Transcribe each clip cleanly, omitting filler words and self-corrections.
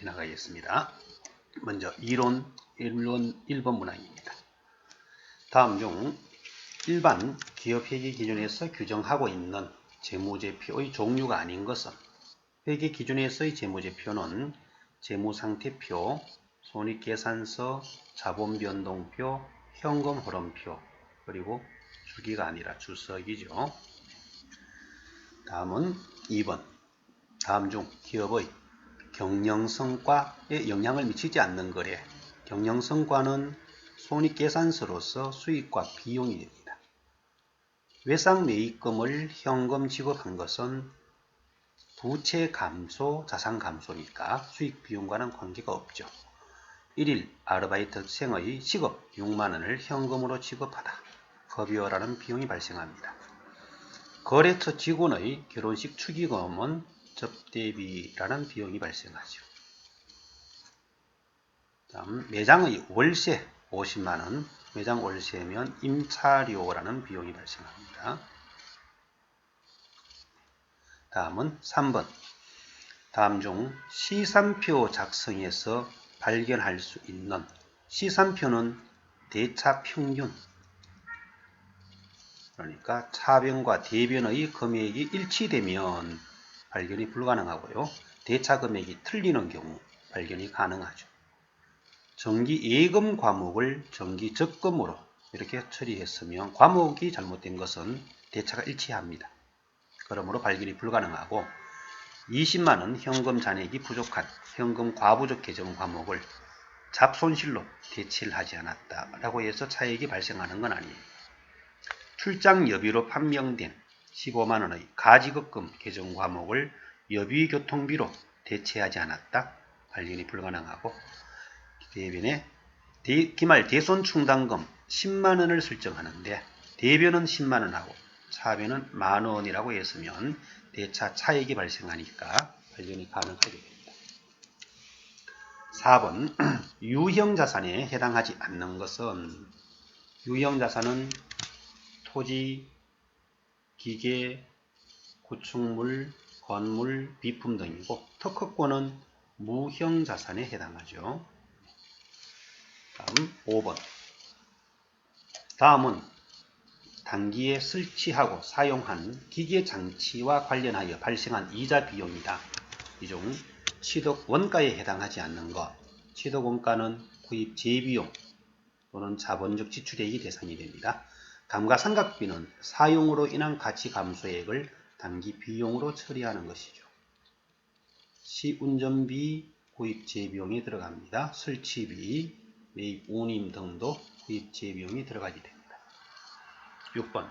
해나가겠습니다. 먼저 이론 1번 문항입니다. 다음 중 일반 기업회계 기준에서 규정하고 있는 재무제표의 종류가 아닌 것은 회계 기준에서의 재무제표는 재무상태표, 손익계산서, 자본변동표, 현금흐름표, 그리고 주기가 아니라 주석이죠. 다음은 2번. 다음 중 기업의 경영성과에 영향을 미치지 않는 거래. 경영성과는 손익계산서로서 수익과 비용이 됩니다. 외상매입금을 현금 지급한 것은 부채 감소, 자산 감소니까 수익 비용과는 관계가 없죠. 1일 아르바이트생의 시급 6만원을 현금으로 지급하다. 급여라는 비용이 발생합니다. 거래처 직원의 결혼식 축의금은 접대비라는 비용이 발생하죠. 다음 매장의 월세 50만원, 매장 월세면 임차료라는 비용이 발생합니다. 다음은 3번. 다음 중 시산표 작성에서 발견할 수 있는 시산표는 대차 평균, 그러니까 차변과 대변의 금액이 일치되면 발견이 불가능하고요. 대차 금액이 틀리는 경우 발견이 가능하죠. 정기 예금 과목을 정기 적금으로 이렇게 처리했으면 과목이 잘못된 것은 대차가 일치합니다. 그러므로 발견이 불가능하고 20만원 현금 잔액이 부족한 현금 과부족 계정 과목을 잡손실로 대체를 하지 않았다라고 해서 차액이 발생하는 건 아니에요. 출장 여비로 판명된 15만원의 가지급금 계정 과목을 여비교통비로 대체하지 않았다. 발견이 불가능하고 대변에 기말 대손충당금 10만원을 설정하는데 대변은 10만원하고 차변은 만원이라고 했으면 대차 차익이 발생하니까 발견이 가능하게 됩니다. 4번 유형자산에 해당하지 않는 것은 유형자산은 토지, 기계, 구축물, 건물, 비품 등이고 특허권은 무형자산에 해당하죠. 다음 5번. 다음은 단기에 설치하고 사용한 기계장치와 관련하여 발생한 이자 비용이다. 이 중 취득 원가에 해당하지 않는 것. 취득 원가는 구입 재비용 또는 자본적 지출액이 대상이 됩니다. 감가상각비는 사용으로 인한 가치 감소액을 단기 비용으로 처리하는 것이죠. 시운전비, 구입 재비용이 들어갑니다. 설치비, 매입 운임 등도 구입 재비용이 들어가게 됩니다. 6번.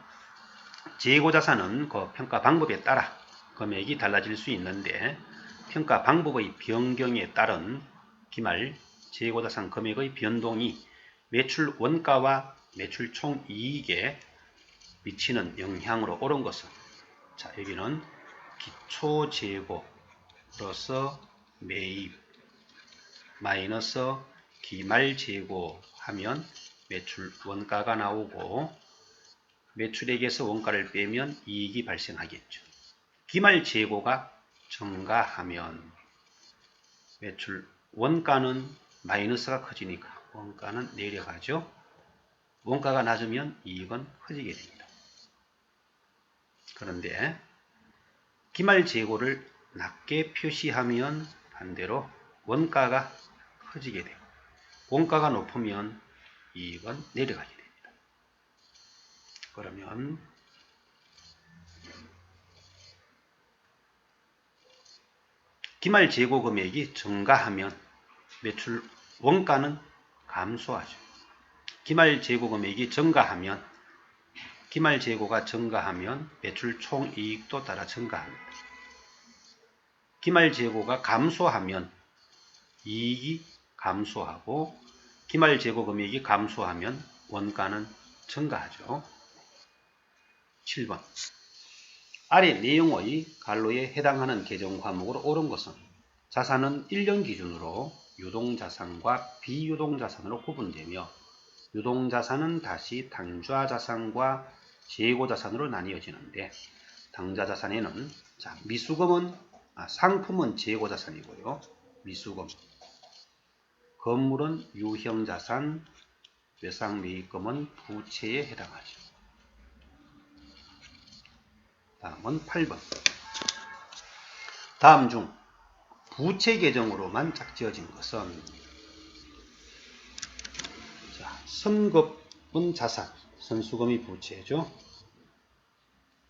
재고자산은 그 평가 방법에 따라 금액이 달라질 수 있는데 평가 방법의 변경에 따른 기말 재고자산 금액의 변동이 매출 원가와 매출 총이익에 미치는 영향으로 옳은 것은 자 여기는 기초재고 플러스 매입 마이너스 기말재고 하면 매출 원가가 나오고 매출액에서 원가를 빼면 이익이 발생하겠죠. 기말재고가 증가하면 매출 원가는 마이너스가 커지니까 원가는 내려가죠. 원가가 낮으면 이익은 커지게 됩니다. 그런데 기말재고를 낮게 표시하면 반대로 원가가 커지게 되고 원가가 높으면 이익은 내려가게 됩니다. 그러면 기말재고 금액이 증가하면 매출 원가는 감소하죠. 기말재고 금액이 증가하면 기말재고가 증가하면 매출 총이익도 따라 증가합니다. 기말재고가 감소하면 이익이 감소하고 기말재고 금액이 감소하면 원가는 증가하죠. 7번. 아래 내용의 간로에 해당하는 계정 과목으로 옳은 것은 자산은 1년 기준으로 유동자산과 비유동자산으로 구분되며 유동자산은 다시 당좌자산과 재고자산으로 나뉘어지는데 당좌자산에는 미수금은 상품은 재고자산이고요. 미수금. 건물은 유형자산, 외상매입금은 부채에 해당하죠. 다음은 8번. 다음 중 부채 계정으로만 짝지어진 것은 선급은 자산, 선수금이 부채죠.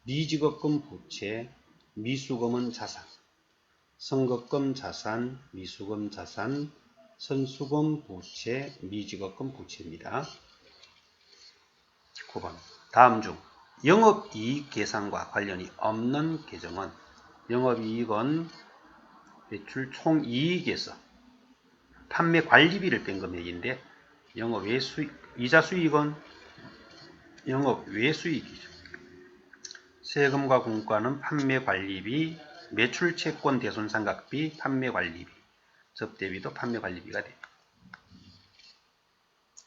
미지급금 부채, 미수금은 자산. 선급금 자산, 미수금 자산, 선수금 부채, 미지급금 부채입니다. 9번. 다음 중 영업이익 계산과 관련이 없는 계정은 영업이익은 매출 총이익에서 판매 관리비를 뺀 금액인데 영업 외 수익, 이자 수익은 영업 외 수익이죠. 세금과 공과는 판매 관리비, 매출 채권 대손 삼각비, 판매 관리비, 접대비도 판매 관리비가 됩니다.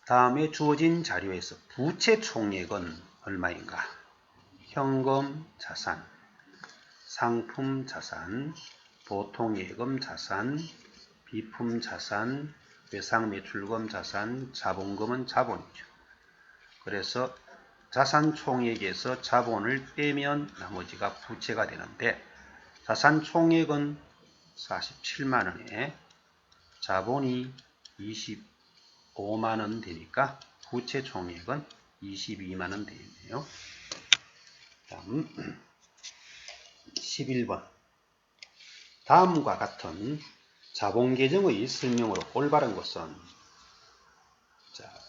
다음에 주어진 자료에서 부채 총액은 얼마인가? 현금 자산, 상품 자산, 보통예금 자산, 비품 자산, 외상매출금 자산, 자본금은 자본이죠. 그래서 자산 총액에서 자본을 빼면 나머지가 부채가 되는데 자산 총액은 47만원에 자본이 25만원 되니까 부채 총액은 22만원 되겠네요. 다음 11번. 다음과 같은 자본계정의 설명으로 올바른 것은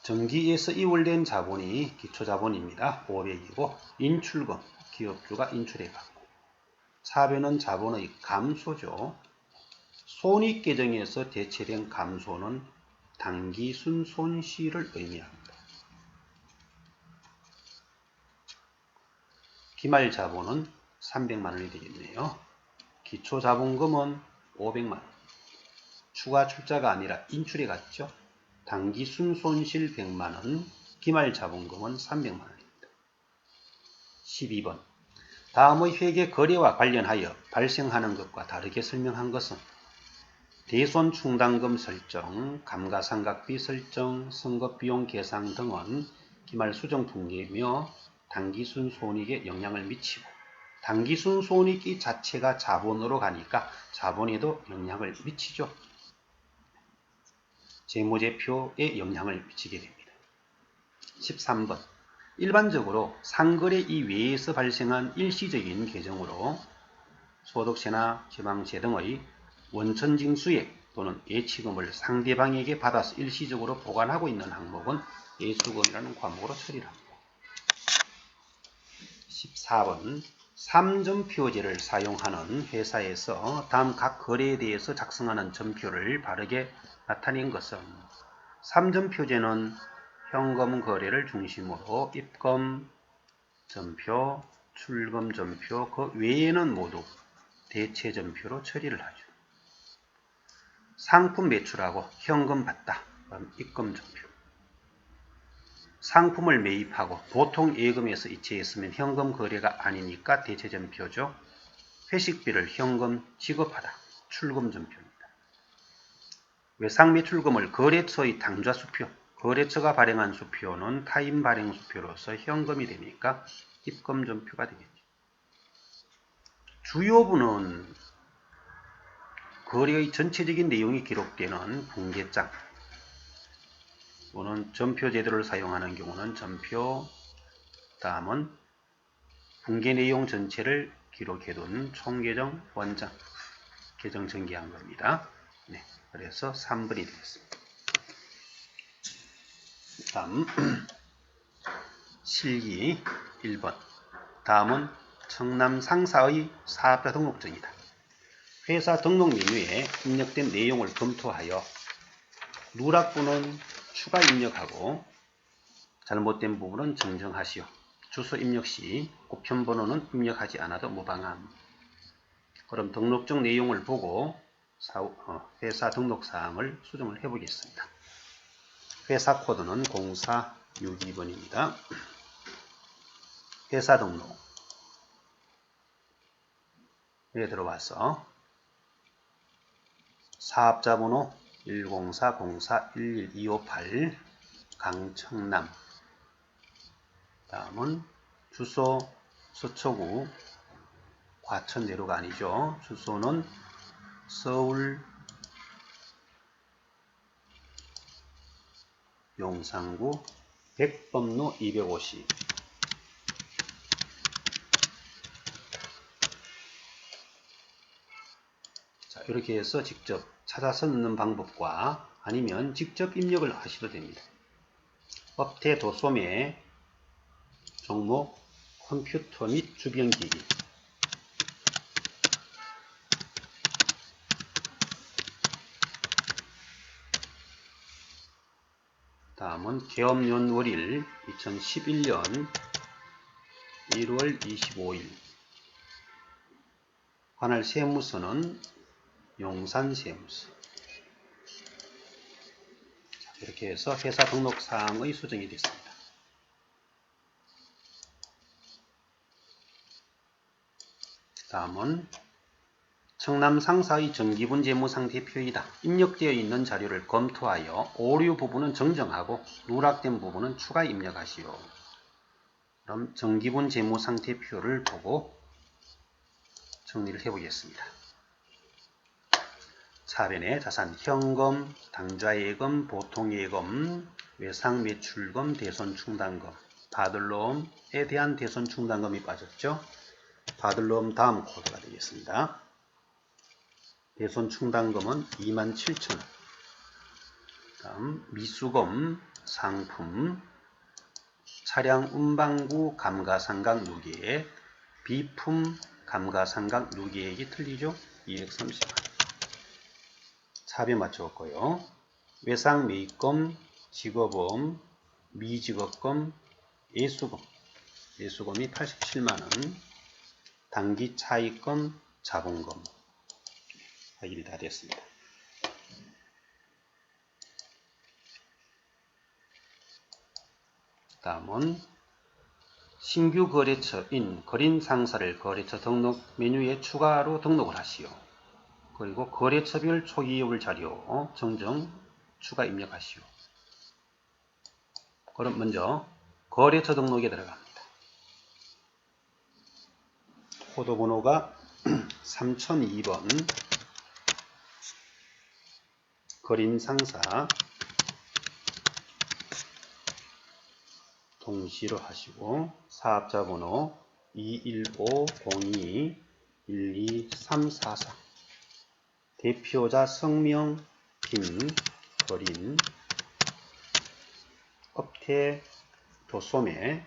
정기에서 이월된 자본이 기초자본입니다. 500이고 인출금, 기업주가 인출해갖고 차변은 자본의 감소죠. 손익계정에서 대체된 감소는 단기 순손실을 의미합니다. 기말자본은 300만원이 되겠네요. 기초자본금은 500만원. 추가 출자가 아니라 인출해 갔죠. 단기 순손실 100만원, 기말자본금은 300만원입니다. 12번. 다음의 회계 거래와 관련하여 발생하는 것과 다르게 설명한 것은 대손 충당금 설정, 감가상각비 설정, 선급비용 계산 등은 기말수정 붕괴며 단기순 손익에 영향을 미치고 단기순 손익이 자체가 자본으로 가니까 자본에도 영향을 미치죠. 재무제표에 영향을 미치게 됩니다. 13번. 일반적으로 상거래 이외에서 발생한 일시적인 계정으로 소득세나 지방세 등의 원천징수액 또는 예치금을 상대방에게 받아서 일시적으로 보관하고 있는 항목은 예수금이라는 과목으로 처리를 합니다. 14번. 3점표제를 사용하는 회사에서 다음 각 거래에 대해서 작성하는 점표를 바르게 나타낸 것은 3점표제는 현금 거래를 중심으로 입금 점표, 출금 점표, 그 외에는 모두 대체 점표로 처리를 하죠. 상품 매출하고 현금 받다, 그럼 입금 점표. 상품을 매입하고 보통 예금에서 이체했으면 현금 거래가 아니니까 대체 점표죠. 회식비를 현금 지급하다, 출금 점표입니다. 외상매출금을 거래처의 당좌수표, 거래처가 발행한 수표는 타인 발행 수표로서 현금이 되니까 입금 점표가 되겠죠. 주요부는 거래의 전체적인 내용이 기록되는 분계장, 또는 점표 제도를 사용하는 경우는 점표, 다음은 분계 내용 전체를 기록해둔 총계정 원장, 계정 전개한 겁니다. 네, 그래서 3번이 되겠습니다. 다음 실기 1번. 다음은 청남 상사의 사업자 등록증이다. 회사 등록 메뉴에 입력된 내용을 검토하여 누락부는 추가 입력하고 잘못된 부분은 정정하시오. 주소 입력 시 우편번호는 입력하지 않아도 무방함. 그럼 등록증 내용을 보고 회사 등록사항을 수정을 해보겠습니다. 회사 코드는 0462번입니다. 회사 등록. 여기 들어와서 사업자 번호 10404112558 강청남. 다음은 주소 서초구 과천대로가 아니죠. 주소는 서울 용산구 백범로 250. 자, 이렇게 해서 직접 찾아서 넣는 방법과 아니면 직접 입력을 하셔도 됩니다. 업태 도소매 종목 컴퓨터 및 주변기기. 다음은 개업연월일 2011년 1월 25일. 관할 세무서는 용산세무서. 이렇게 해서 회사 등록사항의 수정이 됐습니다. 다음은 청남 상사의 정기분 재무상태표이다. 입력되어 있는 자료를 검토하여 오류 부분은 정정하고 누락된 부분은 추가 입력하시오. 그럼 정기분 재무상태표를 보고 정리를 해보겠습니다. 차변에 자산 현금, 당좌예금, 보통예금, 외상매출금, 대손충당금, 받을로움에 대한 대손충당금이 빠졌죠. 받을로움 다음 코드가 되겠습니다. 대손충당금은 27,000원. 다음 미수금, 상품, 차량 운반구 감가상각 누계액, 비품 감가상각 누계액이 틀리죠. 230만. 차변 맞춰왔고요. 외상매입금, 직업보험, 미직업금, 예수금이 87만원, 단기차익금, 자본금 확인이 다 됐습니다. 다음은 신규 거래처인 거린상사를 거래처 등록 메뉴에 추가로 등록을 하시오. 그리고 거래처별 초기이율 자료 정정 추가 입력하시오. 그럼 먼저 거래처 등록에 들어갑니다. 코드 번호가 3002번 거린상사 동시로 하시고 사업자 번호 21502-12344 대표자 성명 김거린 업태 도소매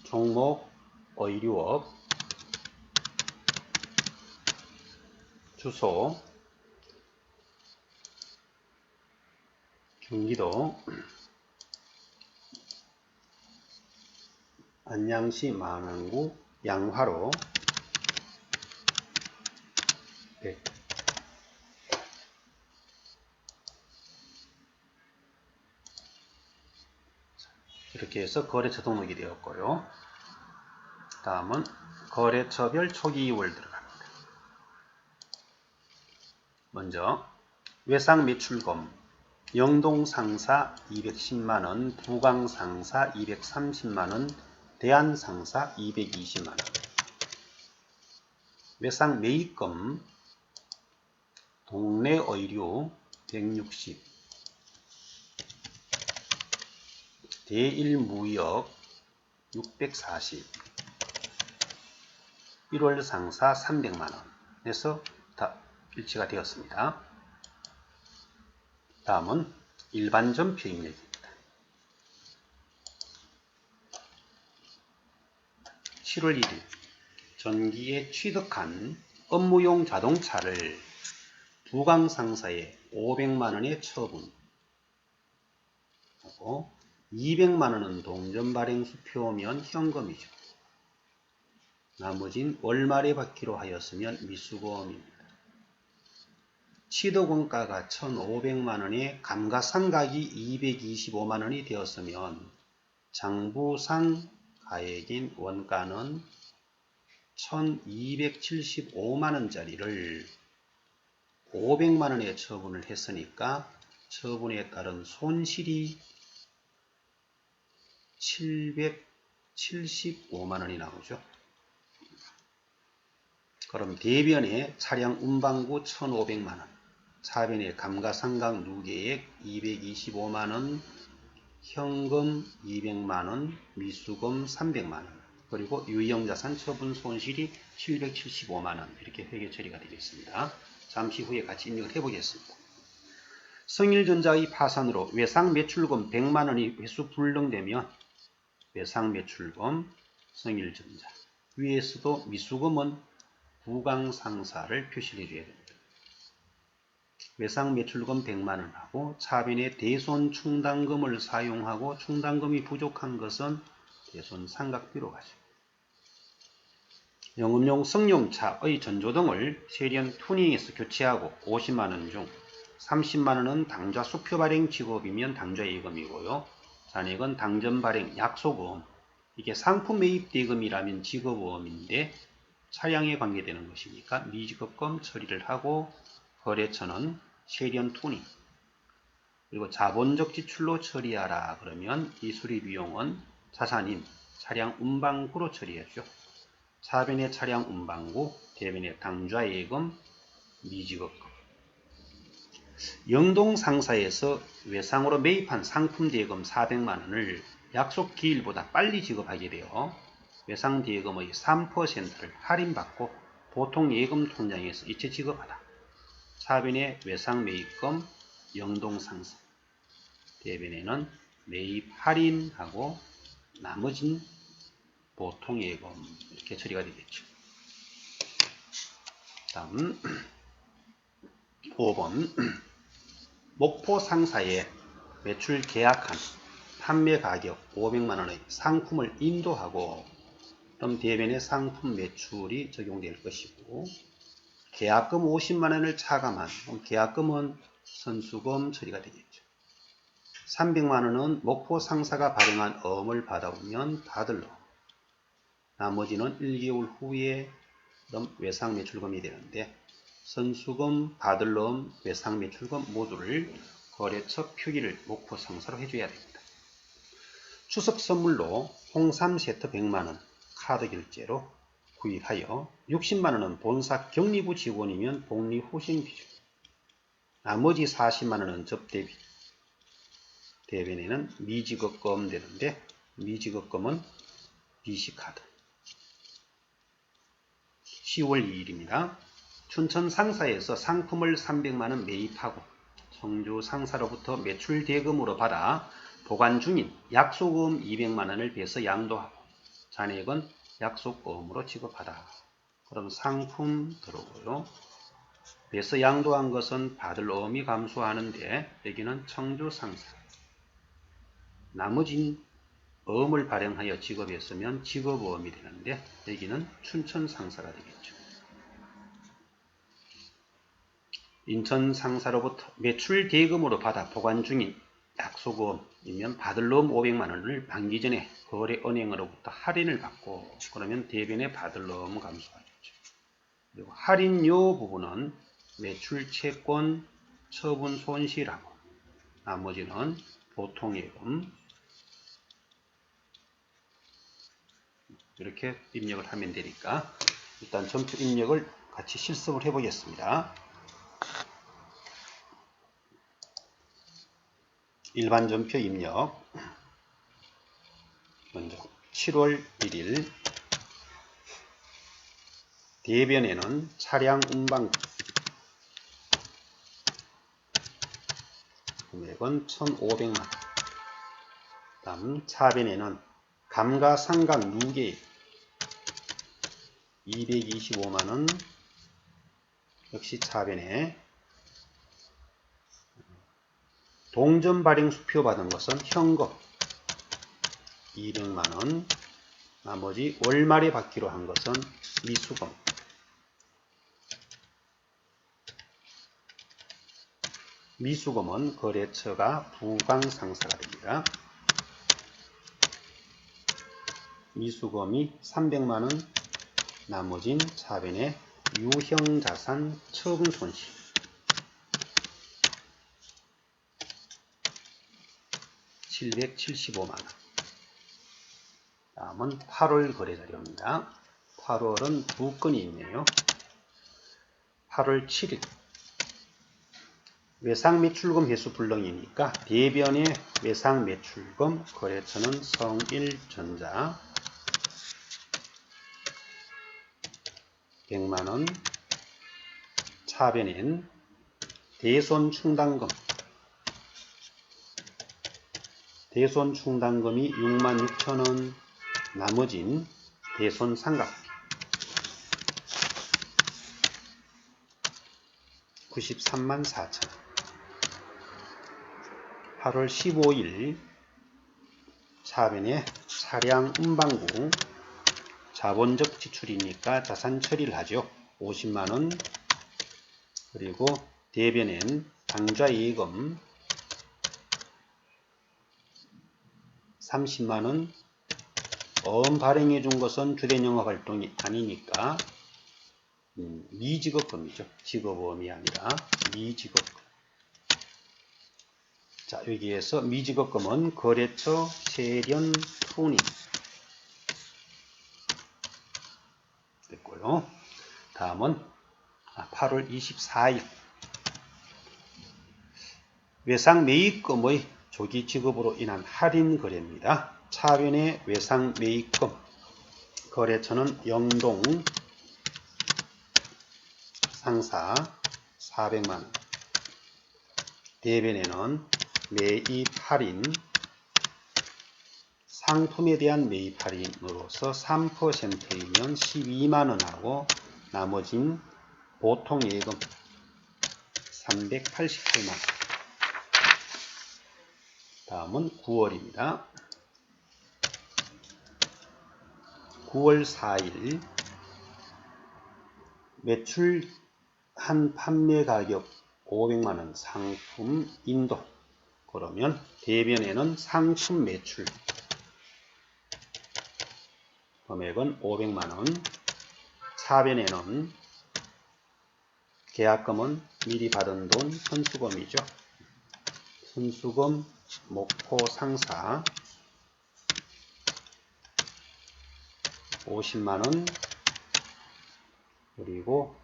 종목 의류업 주소 경기도 안양시 만안구 양화로 100. 이렇게 해서 거래처 등록이 되었고요. 다음은 거래처별 초기이율 들어갑니다. 먼저 외상매출금 영동상사 210만원, 부강상사 230만원, 대안상사 220만원. 외상매입금 동래의류 160, 대일무역 640, 1월 상사 300만원 에서 다 일치가 되었습니다. 다음은 일반 전표 입력입니다. 7월 1일 전기에 취득한 업무용 자동차를 부강상사에 500만원의 처분하고 200만원은 동전발행수 표면 현금이죠. 나머진 월말에 받기로 하였으면 미수고금입니다. 취득원가가 1,500만원에 감가상각이 225만원이 되었으면 장부상 가액인 원가는 1275만원짜리를 500만원에 처분을 했으니까 처분에 따른 손실이 775만원이 나오죠. 그럼 대변에 차량 운반구 1500만원, 차변에 감가상각 누계액 225만원, 현금 200만원, 미수금 300만원, 그리고 유형자산 처분 손실이 775만원 이렇게 회계 처리가 되겠습니다. 잠시 후에 같이 입력을 해보겠습니다. 성일전자의 파산으로 외상매출금 100만원이 회수 불능되면 외상매출금 성일전자, 위에서도 미수금은 부강상사를 표시를 해줘야 됩니다. 외상매출금 100만원하고 차변에 대손충당금을 사용하고 충당금이 부족한 것은 대손상각비로 가죠. 영업용 승용차의 전조등을 세련 투닝해서 교체하고 50만원 중 30만원은 당좌 수표 발행 직업이면 당좌 예금이고요. 잔액은 당전 발행 약속금, 이게 상품 매입 대금이라면 직업보험인데 차량에 관계되는 것이니까 미지급금 처리를 하고, 거래처는 세련 투닝, 그리고 자본적 지출로 처리하라 그러면 이 수리비용은 자산인 차량 운반구로 처리해주죠. 차변의 차량 운반구, 대변의 당좌 예금, 미지급금. 영동상사에서 외상으로 매입한 상품 대금 400만원을 약속 기일보다 빨리 지급하게 되어 외상 대금의 3%를 할인받고 보통 예금 통장에서 이체 지급하다. 차변의 외상 매입금 영동상사, 대변에는 매입 할인하고 나머진 보통 예금 이렇게 처리가 되겠죠. 다음 5번 목포 상사에 매출 계약한 판매 가격 500만원의 상품을 인도하고 그럼 대변에 상품 매출이 적용될 것이고, 계약금 50만원을 차감한 그럼 계약금은 선수금 처리가 되겠죠. 300만원은 목포 상사가 발행한 어음을 받아오면 받을 놈, 나머지는 1개월 후에 그럼 외상 매출금이 되는데 선수금, 받을 놈, 외상 매출금 모두를 거래처 표기를 목포 상사로 해줘야 됩니다. 추석 선물로 홍삼 세트 100만원 카드 결제로 구입하여 60만원은 본사 격리부 직원이면 복리후생비죠. 나머지 40만원은 접대비, 대변에는 미지급금 되는데 미지급금은 BC카드. 10월 2일입니다. 춘천 상사에서 상품을 300만원 매입하고 청주 상사로부터 매출 대금으로 받아 보관 중인 약속금 200만원을 배서 양도하고 잔액은 약속금으로 지급하다. 그럼 상품 들어오고요. 배서 양도한 것은 받을 어음이 감소하는데 여기는 청주 상사. 나머진 어음을 발행하여 지급했으면 직업어음이 되는데 여기는 춘천 상사가 되겠죠. 인천 상사로부터 매출 대금으로 받아 보관 중인 약속어음이면 받을 어음 500만원을 만기 전에 거래 은행으로부터 할인을 받고 그러면 대변에 받을 어음 감소하겠죠. 그리고 할인료 부분은 매출 채권 처분 손실하고 나머지는 보통예금 이렇게 입력을 하면 되니까 일단 전표 입력을 같이 실습을 해 보겠습니다. 일반 전표 입력. 먼저 7월 1일 대변에는 차량 운반 금액은 1,500만원. 다음 차변에는 감가상각 누계액 225만원 역시 차변에 동전 발행 수표 받은 것은 현금 200만원, 나머지 월말에 받기로 한 것은 미수금 미수금은 거래처가 부강상사가 됩니다. 미수금이 300만원, 나머진 차변의 유형자산 처분 손실 775만원. 다음은 8월 거래자료입니다. 8월은 두 건이 있네요. 8월 7일 외상매출금 회수 불능이니까 대변의 외상매출금 거래처는 성일전자 100만원, 차변엔 대손충당금 대손충당금이 66,000원, 나머진 대손상각 934,000원. 8월 15일 차변에 차량 운반구 자본적 지출이니까 자산 처리를 하죠. 50만원. 그리고 대변엔 당좌예금 30만원. 어음 발행해 준 것은 주된 영업 활동이 아니니까 미지급금이죠. 직업어음이 아니라 미지급금. 자, 여기에서 미지급금은 거래처 세련 투닝 됐고요. 다음은 8월 24일 외상 매입금의 조기 지급으로 인한 할인 거래입니다. 차변의 외상 매입금 거래처는 영동 상사 400만원. 대변에는 매입 할인 상품에 대한 매입 할인으로서 3%이면 12만원하고 나머진 보통 예금 388만원. 다음은 9월입니다. 9월 4일 매출 한 판매 가격 500만원 상품 인도. 그러면 대변에는 상품 매출 금액은 500만원, 차변에는 계약금은 미리 받은 돈 선수금이죠. 선수금 목포 상사 50만원. 그리고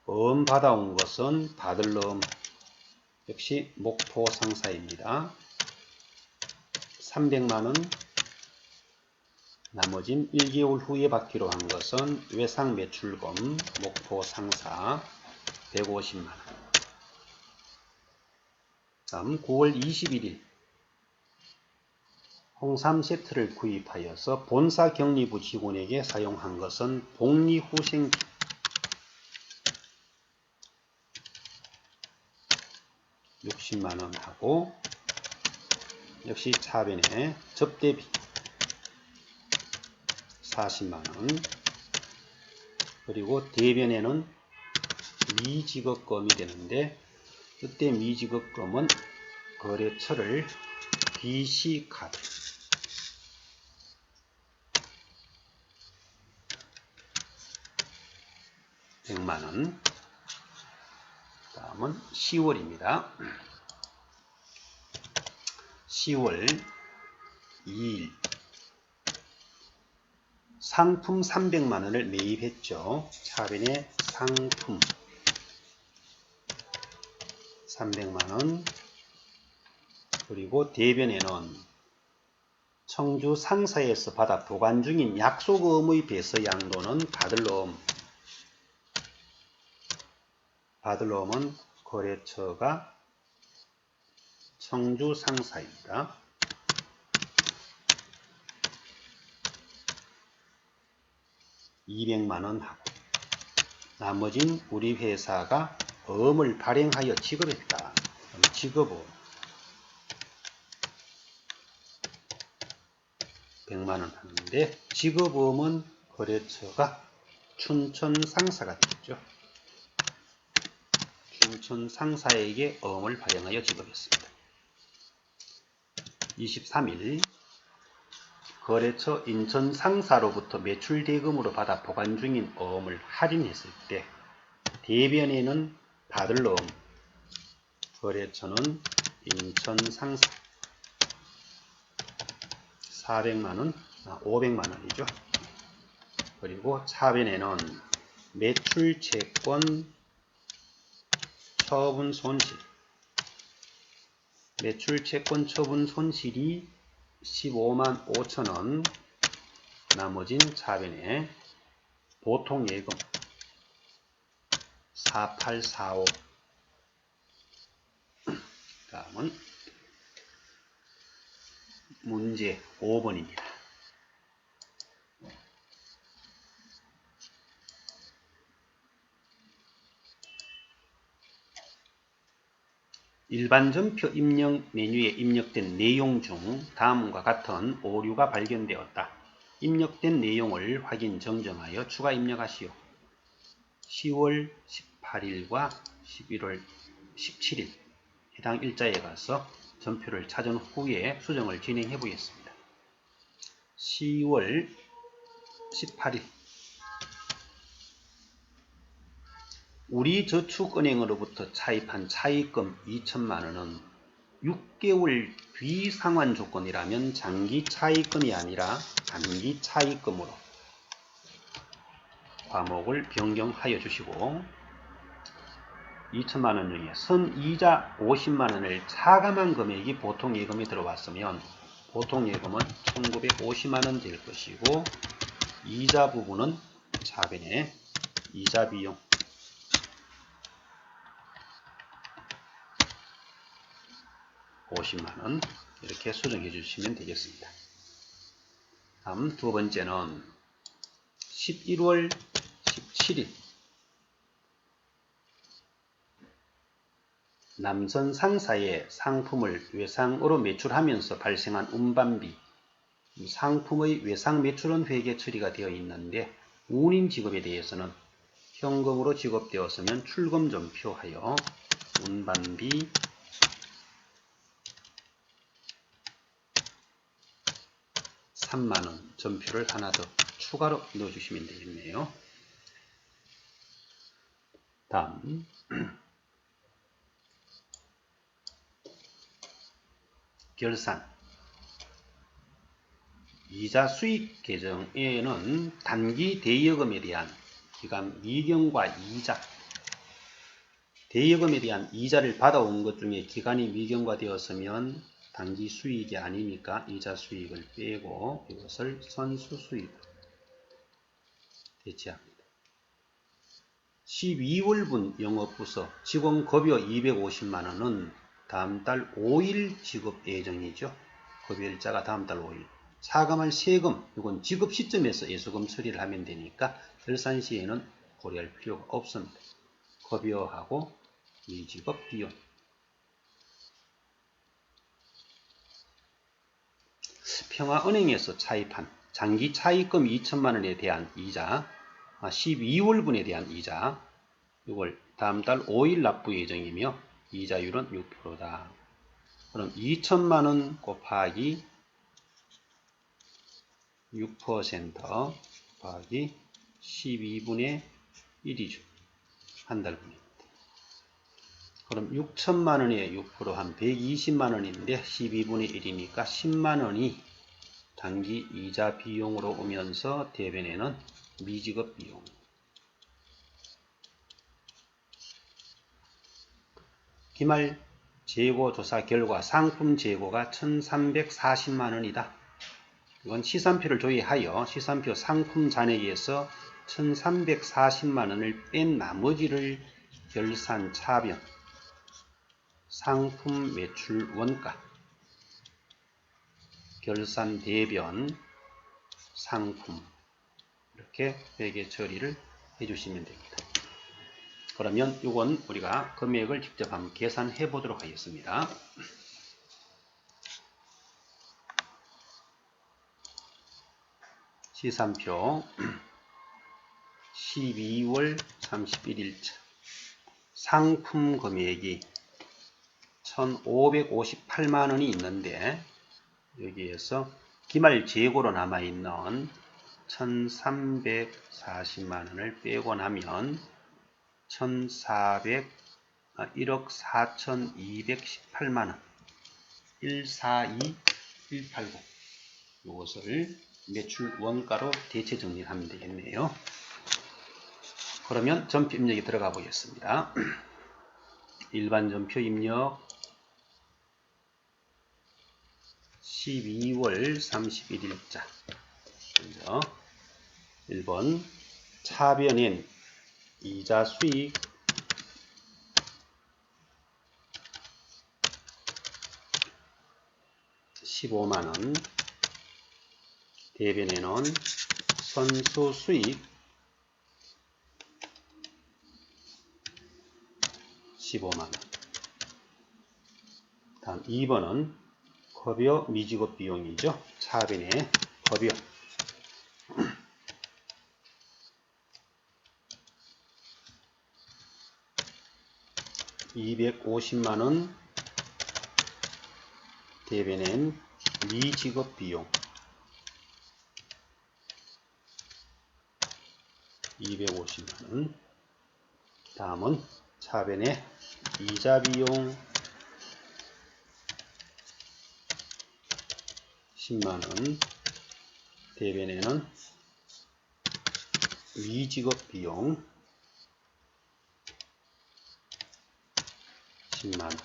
어음 받아온 것은 받을 어음 역시 목포 상사입니다. 300만원. 나머진 1개월 후에 받기로 한 것은 외상 매출금 목포 상사 150만원. 다음 9월 21일 홍삼 세트를 구입하여서 본사 격리부 직원에게 사용한 것은 복리후생비 60만원 하고 역시 차변에 접대비 40만원. 그리고 대변에는 미지급금이 되는데 그때 미지급금은 거래처를 BC카드 100만원. 다음은 10월입니다. 10월 2일 상품 300만원을 매입했죠. 차변에 상품 300만원. 그리고 대변에는 청주 상사에서 받아 보관 중인 약속어음의 배서 양도는 받을 어음. 받을 어음은 거래처가 청주 상사입니다. 200만원 하고 나머진 우리 회사가 어음을 발행하여 지급했다. 지급은 100만원 하는데 지급어음은 거래처가 춘천 상사가 되겠죠. 춘천 상사에게 어음을 발행하여 지급했습니다. 23일 거래처 인천 상사로부터 매출 대금으로 받아 보관 중인 어음을 할인했을 때 대변에는 받을 어음, 거래처는 인천 상사 400만원, 500만원이죠. 그리고 차변에는 매출 채권 처분 손실, 매출 채권 처분 손실이 15만 5천원, 나머진 차변에 보통 예금 4845. 다음은 문제 5번입니다. 일반 전표 입력 메뉴에 입력된 내용 중 다음과 같은 오류가 발견되었다. 입력된 내용을 확인 정정하여 추가 입력하시오. 10월 18일과 11월 17일 해당 일자에 가서 전표를 찾은 후에 수정을 진행해 보겠습니다. 10월 18일 우리저축은행으로부터 차입한 차입금 2천만원은 6개월 뒤 상환 조건이라면 장기 차입금이 아니라 단기 차입금으로 과목을 변경하여 주시고 2천만원 중에 선이자 50만원을 차감한 금액이 보통예금에 들어왔으면 보통예금은 1950만원 될 것이고 이자 부분은 차변에 이자 비용 50만원 이렇게 수정해 주시면 되겠습니다. 다음 두 번째는 11월 17일 남선 상사의 상품을 외상으로 매출하면서 발생한 운반비, 상품의 외상 매출은 회계 처리가 되어 있는데 운임 지급에 대해서는 현금으로 지급되었으면 출금 전표하여 운반비 3만원 전표를 하나 더 추가로 넣어주시면 되겠네요. 다음 결산 이자 수익 계정에는 단기 대여금에 대한 기간 미경과 이자 대여금에 대한 이자를 받아온 것 중에 기간이 미경과되었으면 단기 수익이 아니니까 이자 수익을 빼고 이것을 선수 수익으로 대체합니다. 12월분 영업부서 직원 급여 250만원은 다음 달 5일 지급 예정이죠. 급여일자가 다음 달 5일. 차감할 세금, 이건 지급 시점에서 예수금 처리를 하면 되니까 결산 시에는 고려할 필요가 없습니다. 급여하고 미지급 비용. 평화은행에서 차입한 장기 차입금 2천만원에 대한 이자, 12월분에 대한 이자, 이걸 다음 달 5일 납부 예정이며 이자율은 6%다. 그럼 2천만원 곱하기 6% 곱하기 12분의 1이죠. 한 달분입니다. 그럼 6천만원에 6%한 120만원인데 12분의 1이니까 10만원이 단기 이자 비용으로 오면서 대변에는 미지급 비용. 기말 재고 조사 결과 상품 재고가 1340만원이다. 이건 시산표를 조회하여 시산표 상품 잔액에서 1340만원을 뺀 나머지를 결산 차변, 상품 매출 원가, 결산 대변, 상품 이렇게 회계 처리를 해주시면 됩니다. 그러면 이건 우리가 금액을 직접 한번 계산해 보도록 하겠습니다. 시산표 12월 31일자 상품 금액이 1558만원이 있는데 여기에서 기말 재고로 남아있는 1340만원을 빼고 나면 1억 4218만원 142180 이것을 매출 원가로 대체 정리하면 되겠네요. 그러면 전표 입력에 들어가 보겠습니다. 일반 전표 입력 12월 31일자 먼저 1번 차변엔 이자 수익 15만원 대변에는 선수 수익 15만원 다음 2번은 급여 미지급 비용이죠. 차변의 급여 250만원 대변엔 미지급 비용 250만원 다음은 차변의 이자 비용 10만원 대변에는 미지급 비용 10만원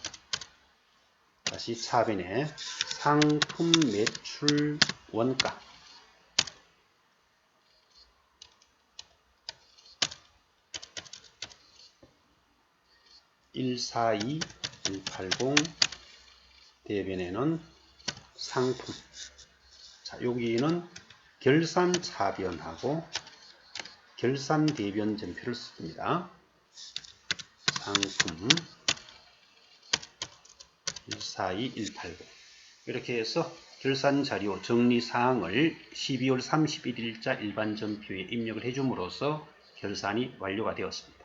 다시 차변의 상품 매출 원가 142180 대변에는 상품 자 여기는 결산 차변하고 결산 대변 전표를 씁니다. 상품 142180 이렇게 해서 결산 자료 정리 사항을 12월 31일자 일반 전표에 입력을 해줌으로써 결산이 완료가 되었습니다.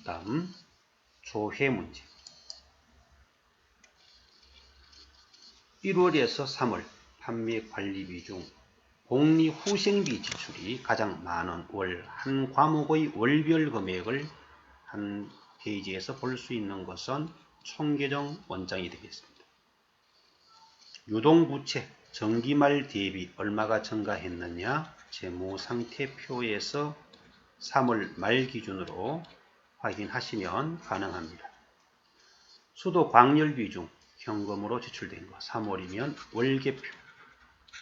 다음 조회 문제 1월에서 3월 판매 관리비 중 복리 후생비 지출이 가장 많은 월 한 과목의 월별 금액을 한 페이지에서 볼 수 있는 것은 총계정 원장이 되겠습니다. 유동부채 정기말 대비 얼마가 증가했느냐 재무상태표에서 3월 말 기준으로 확인하시면 가능합니다. 수도 광열비 중 현금으로 지출된 거 3월이면 월계표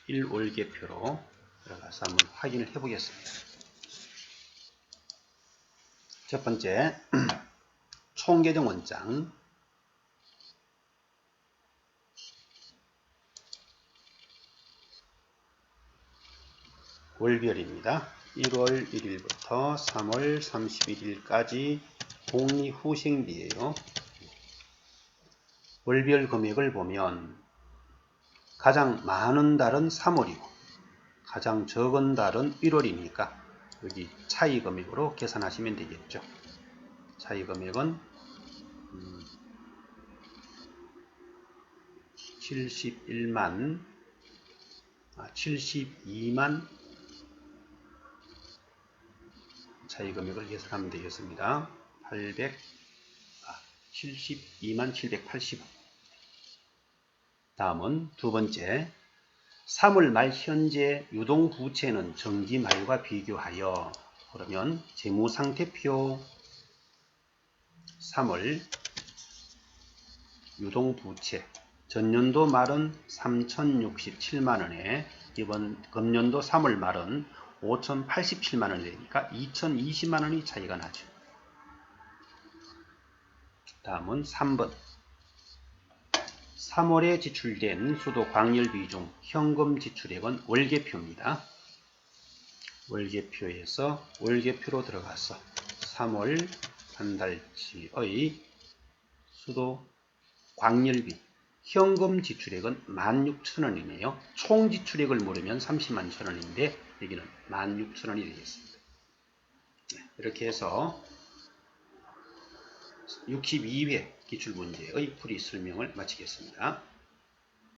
1월계표로 들어가서 한번 확인을 해 보겠습니다. 첫 번째 총계정 원장 월별입니다. 1월 1일부터 3월 31일까지 복리 후생비예요. 월별 금액을 보면 가장 많은 달은 3월이고 가장 적은 달은 1월이니까 여기 차이 금액으로 계산하시면 되겠죠. 차이 금액은 72만 차이 금액을 계산하면 되겠습니다. 72만 780원. 다음은 두 번째 3월 말 현재 유동부채는 정기 말과 비교하여 그러면 재무상태표 3월 유동부채 전년도 말은 3,067만원에 이번 금년도 3월 말은 5,087만원 되니까 2,020만원이 차이가 나죠. 다음은 3번 3월에 지출된 수도 광열비 중 현금 지출액은 월계표입니다. 월계표에서 월계표로 들어가서 3월 한 달치의 수도 광열비 현금 지출액은 16,000원이네요. 총 지출액을 모르면 30만 1,000원인데 여기는 16,000원이 되겠습니다. 이렇게 해서 62회 기출문제의 풀이 설명을 마치겠습니다.